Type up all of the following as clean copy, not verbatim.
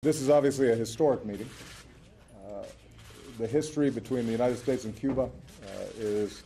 This is obviously a historic meeting. The history between the United States and Cuba is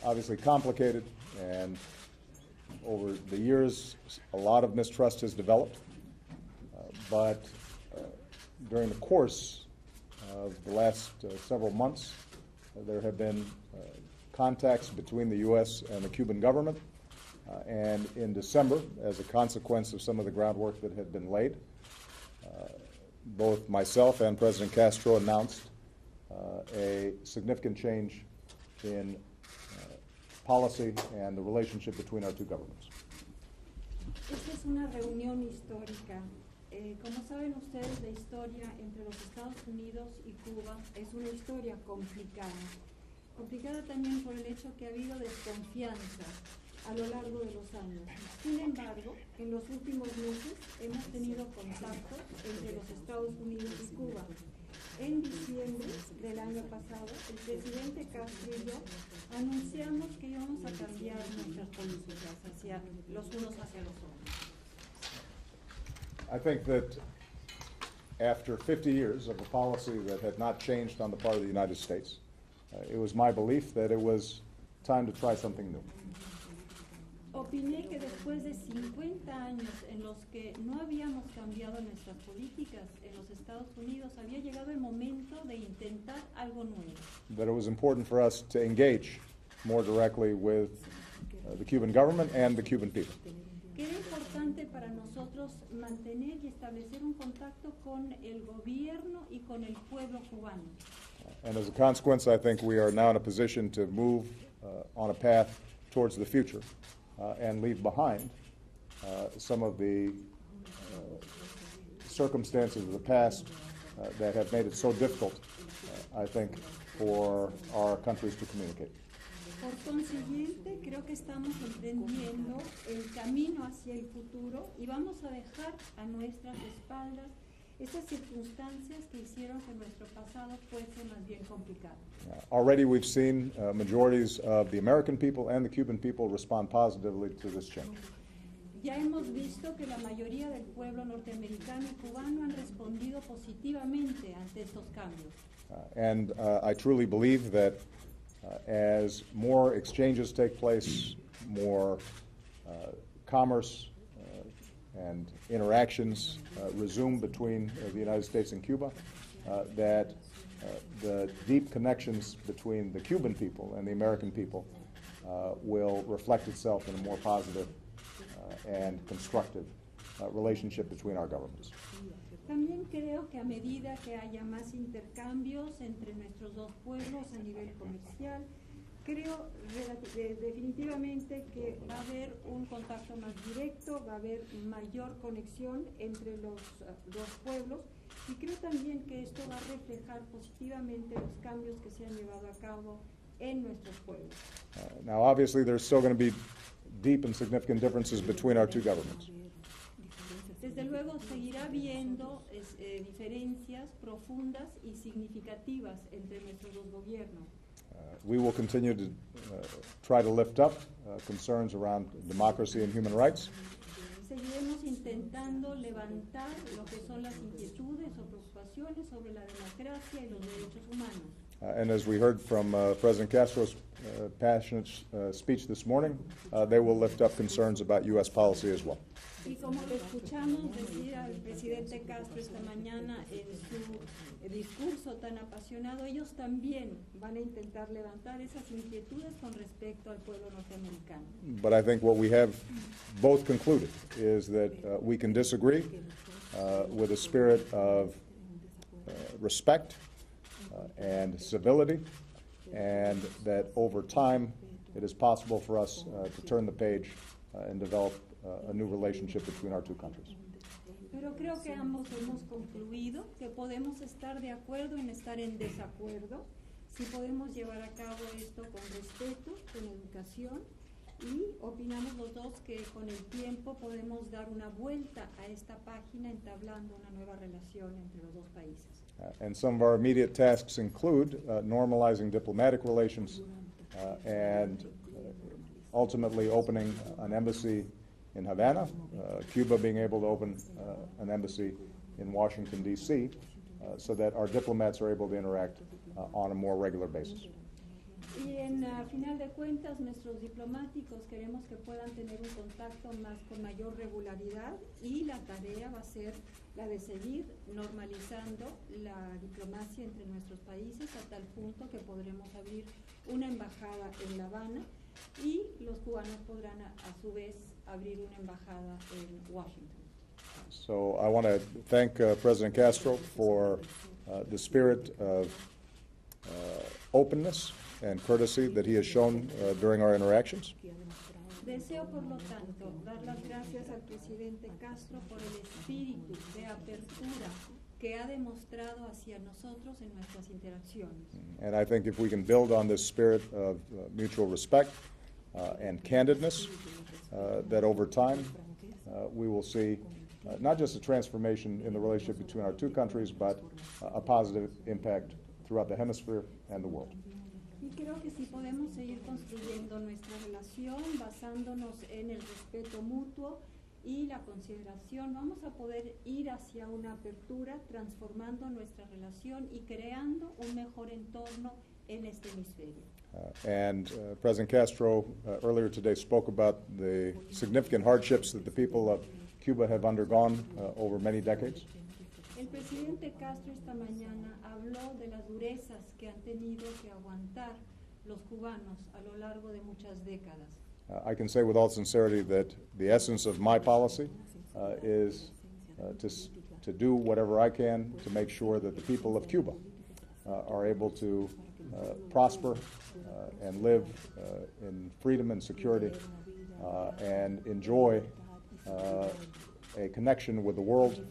obviously complicated, and over the years, a lot of mistrust has developed. But during the course of the last several months, there have been contacts between the U.S. and the Cuban government. And in December, as a consequence of some of the groundwork that had been laid, both myself and President Castro announced a significant change in policy and the relationship between our two governments. Esta es una reunión histórica. Como saben ustedes, la historia entre los Estados Unidos y Cuba es una historia complicada. Complicada también por el hecho que ha habido desconfianza a lo largo de los años. Sin embargo, en los últimos meses hemos tenido contactos entre los Estados Unidos y Cuba. En diciembre del año pasado, el presidente Castro y yo anunciamos que íbamos a cambiar nuestras políticas hacia los unos hacia los otros. I think that after 50 years of a policy that had not changed on the part of the United States, it was my belief that it was time to try something new. Opiné que después de 50 años en los que no habíamos cambiado nuestras políticas en los Estados Unidos, había llegado el momento de intentar algo nuevo. That it was important for us to engage more directly with the Cuban government and the Cuban people. Que era importante para nosotros mantener y establecer un contacto con el gobierno y con el pueblo cubano. And as a consequence, I think we are now in a position to move on a path towards the future. And leave behind some of the circumstances of the past that have made it so difficult, I think, for our countries to communicate. Por consiguiente, creo que estamos emprendiendo el camino hacia el futuro y vamos a dejar a nuestras espaldas esas circunstancias que hicieron que nuestro pasado fuese más bien complicado. Already we've seen majorities of the American people and the Cuban people respond positively to this change. Ya hemos visto que la mayoría del pueblo norteamericano y cubano han respondido positivamente ante estos cambios. And I truly believe that as more exchanges take place, more commerce and interactions resume between the United States and Cuba, that the deep connections between the Cuban people and the American people will reflect itself in a more positive and constructive relationship between our governments. También creo que a medida que haya más intercambios entre nuestros dos pueblos a nivel comercial, creo definitivamente que va a haber un contacto más directo, va a haber mayor conexión entre los dos pueblos, y creo también que esto va a reflejar positivamente los cambios que se han llevado a cabo en nuestros pueblos. Now, obviously, there's still going to be deep and significant differences between our two governments. Desde luego seguirá habiendo diferencias profundas y significativas entre nuestros dos gobiernos. We will continue to try to lift up concerns around democracy and human rights. Seguiremos intentando levantar lo que son las inquietudes o preocupaciones sobre la democracia y los derechos humanos. And as we heard from President Castro's passionate speech this morning, they will lift up concerns about U.S. policy as well. Y como lo escuchamos decir al presidente Castro esta mañana en su discurso tan apasionado, ellos también van a intentar levantar esas inquietudes con respecto al pueblo norteamericano. But I think what we have both concluded is that we can disagree with a spirit of respect and civility, and that over time it is possible for us to turn the page and develop a new relationship between our two countries. Pero creo que ambos hemos concluido que podemos estar de acuerdo en estar en desacuerdo, si podemos llevar a cabo esto con respeto, con educación, y opinamos los dos que con el tiempo podemos dar una vuelta a esta página entablando una nueva relación entre los dos países. And some of our immediate tasks include normalizing diplomatic relations and ultimately opening an embassy in Havana, Cuba being able to open an embassy in Washington, D.C., so that our diplomats are able to interact on a more regular basis. Y final de cuentas, nuestros diplomáticos queremos que puedan tener un contacto con mayor regularidad, y la tarea va a ser la de seguir normalizando la diplomacia entre nuestros países a tal punto que podremos abrir una embajada en La Habana y los cubanos podrán a su vez abrir una embajada en Washington. So I want to thank President Castro for the spirit of openness and courtesy that he has shown during our interactions. Deseo, por lo tanto, dar las gracias al presidente Castro por el espíritu de apertura que ha demostrado hacia nosotros en nuestras interacciones. And I think if we can build on this spirit of mutual respect and candidness, that over time we will see not just a transformation in the relationship between our two countries, but a positive impact throughout the hemisphere and the world. Y creo que si podemos seguir construyendo nuestra relación basándonos en el respeto mutuo y la consideración, vamos a poder ir hacia una apertura, transformando nuestra relación y creando un mejor entorno en este hemisferio. President Castro earlier today spoke about the significant hardships that the people of Cuba have undergone over many decades. El presidente Castro esta mañana habló de las durezas que han tenido que aguantar los cubanos a lo largo de muchas décadas. I can say with all sincerity that the essence of my policy is to do whatever I can to make sure that the people of Cuba are able to prosper and live in freedom and security and enjoy a connection with the world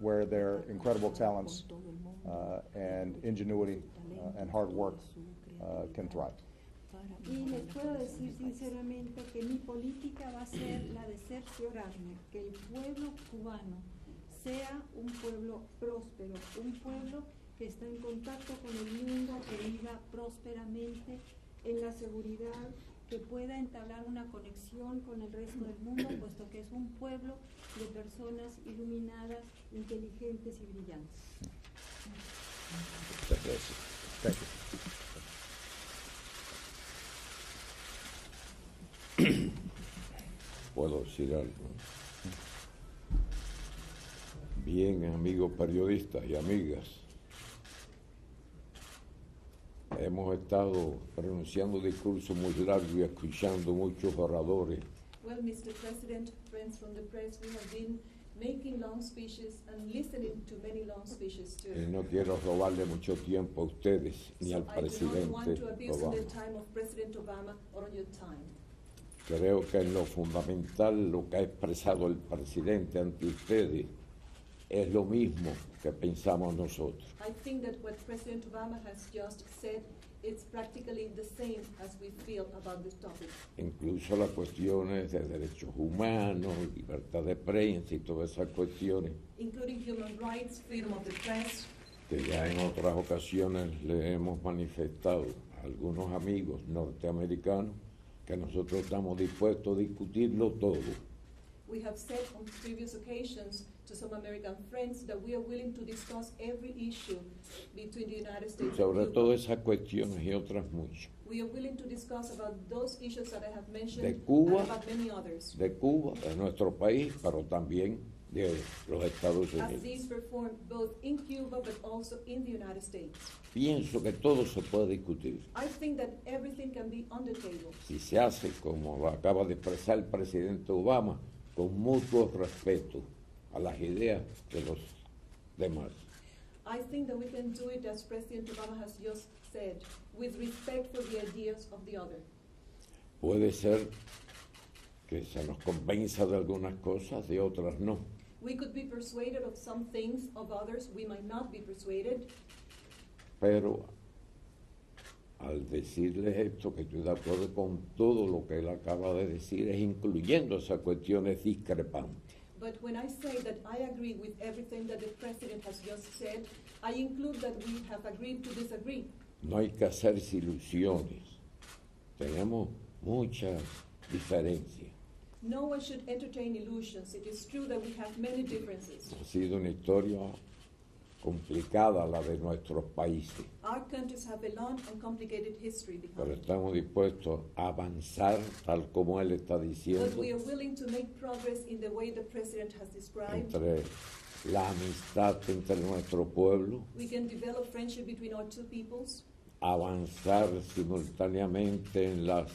where their incredible talents and ingenuity and hard work can thrive. Y les puedo decir sinceramente que mi política va a ser la de cerciorarme que el pueblo cubano sea un pueblo próspero, un pueblo que está en contacto con el mundo, que viva prósperamente en la seguridad, que pueda entablar una conexión con el resto del mundo, puesto que es un pueblo de personas iluminadas, inteligentes y brillantes. Thank you. Puedo decir algo. Bien, amigos periodistas y amigas, hemos estado pronunciando discursos muy largos y escuchando muchos oradores. Well, Mr. President, friends from the press, we have been making long speeches and listening to many long speeches too. Y no quiero robarle mucho tiempo a ustedes ni al I do not presidente want to abuse Obama. the time of President Obama or your time. Creo que en lo fundamental lo que ha expresado el presidente ante ustedes es lo mismo que pensamos nosotros. I think that what President Obama has just said, it's practically the same as we feel about this topic. Incluso las cuestiones de derechos humanos, libertad de prensa y todas esas cuestiones Including human rights, freedom of the press, que ya en otras ocasiones le hemos manifestado a algunos amigos norteamericanos que nosotros estamos dispuestos a discutirlo todo. we have said on previous occasions to some American friends that we are willing to discuss every issue between the United States Sobre and todo Cuba. esas cuestiones y otras muchas. We are willing to discuss about those issues that I have mentioned De Cuba, and about many others. De Cuba, de nuestro país, pero también de los Estados As Unidos. these performed both in Cuba but also in the United States. Pienso que todo se puede discutir. I think that everything can be on the table. Si se hace, como lo acaba de expresar el presidente Obama, con mutuo respeto a las ideas de los demás. I think that we can do it as President Obama has just said, with respect for the ideas of the other. Puede ser que se nos convenza de algunas cosas, de otras no. We could be persuaded of some things, of others we might not be persuaded. Pero al decirles esto, que estoy de acuerdo con todo lo que él acaba de decir, es incluyendo esas cuestiones discrepantes. But when I say that I agree with everything that the President has just said, I include that we have agreed to disagree. No hay que hacerse ilusiones. Tenemos muchas diferencias. No one should entertain illusions. It is true that we have many differences. Ha sido una historia complicada la de nuestros países, Our countries have a long and complicated history pero behind. estamos dispuestos a avanzar tal como él está But diciendo, we are willing to make progress in the way the President has described. entre la amistad entre nuestro pueblo, We can develop friendship between our two peoples, avanzar simultáneamente en las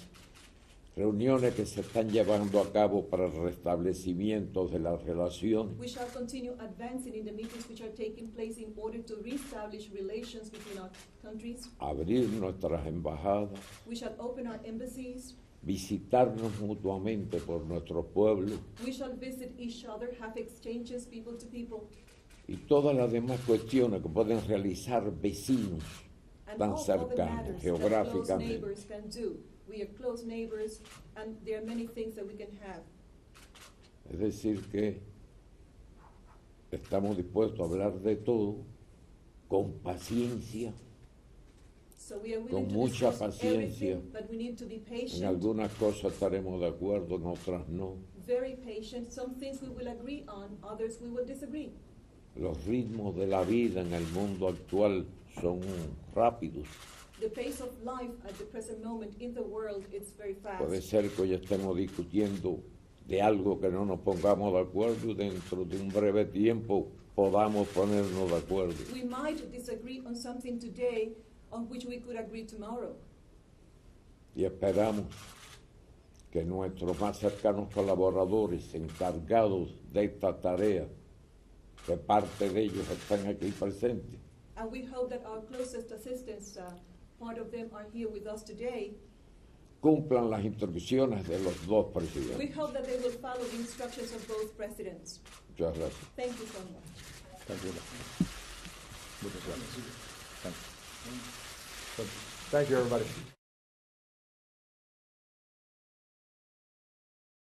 reuniones que se están llevando a cabo para el restablecimiento de la relación, we shall continue advancing in the meetings which are taking place in order to reestablish relations between our countries. abrir nuestras embajadas, We shall open our embassies. visitarnos mutuamente por nuestro pueblo We shall visit each other, have exchanges people to people, y todas las demás cuestiones que pueden realizar vecinos and tan all other cercanos matters that close geográficamente. neighbors can do. We are close neighbors, and there are many things that we can have. Es decir, que estamos dispuestos a hablar de todo con paciencia. So we are Con willing to mucha discuss paciencia. everything, but we need to be En patient, algunas cosas estaremos de acuerdo, en otras no. very patient. Some things we will agree on, others we will disagree. Los ritmos de la vida en el mundo actual son rápidos. The pace of life at the present moment in the world is very Puede fast. ser que hoy estemos discutiendo de algo que no nos pongamos de acuerdo y dentro de un breve tiempo podamos ponernos de acuerdo. We might disagree on something today on which we could agree tomorrow. Y esperamos que nuestros más cercanos colaboradores encargados de esta tarea, que parte de ellos están aquí presentes, And we hope that our closest assistants, part of them are here with us today. cumplan las instrucciones de los dos We presidentes. hope that they will follow the instructions of both presidents. Muchas gracias. Thank you so much. Thank you. Muchas gracias. Thank you. Thank you, everybody.